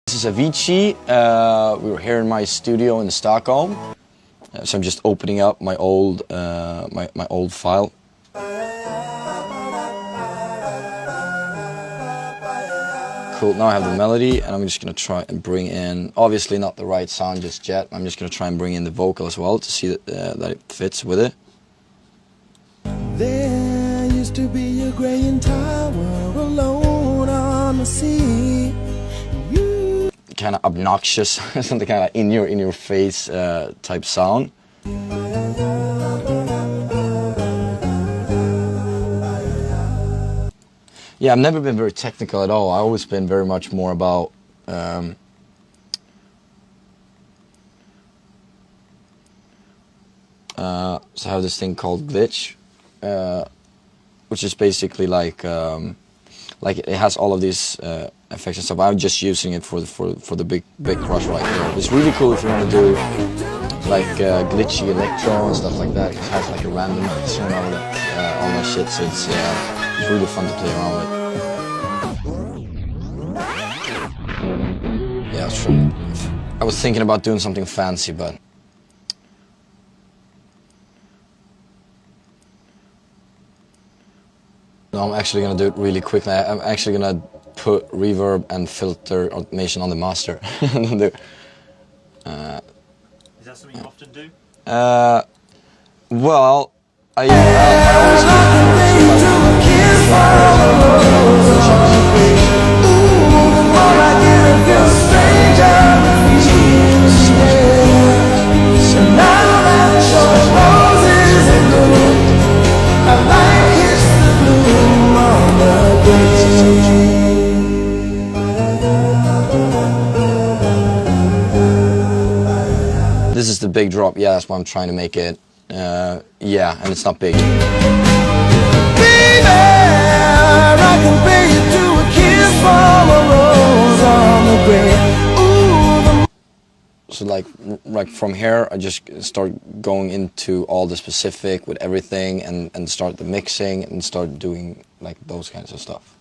This is Avicii. We were here in my studio in Stockholm, so I'm just opening up my old my old file. Cool. Now I have the melody, and I'm just gonna try and bring in, obviously not the right sound just yet. I'm just gonna try and bring in the vocal as well to see that it fits with it. There used to be a graying tower alone on the sea. Kind of obnoxious, something kind of in your face type sound. Yeah, I've never been very technical at all. I've always been very much more about so I have this thing called glitch, which is basically like it has all of these effects and stuff. I'm just using it for the big crush right there. It's really cool if you want to do like glitchy electro and stuff like that. It has like a random mix and all that shit. So it's really fun to play around with. Yeah, true. I was thinking about doing something fancy, but no, I'm actually gonna do it really quickly. I'm actually gonna put reverb and filter automation on the master. Is that something you often do? Well, I always This is the big drop, yeah, that's why I'm trying to make it, yeah, and it's not big. Baby, I can pay you to a kiss from a rose on the grave. So like from here, I just start going into all the specific with everything and start the mixing and start doing like those kinds of stuff.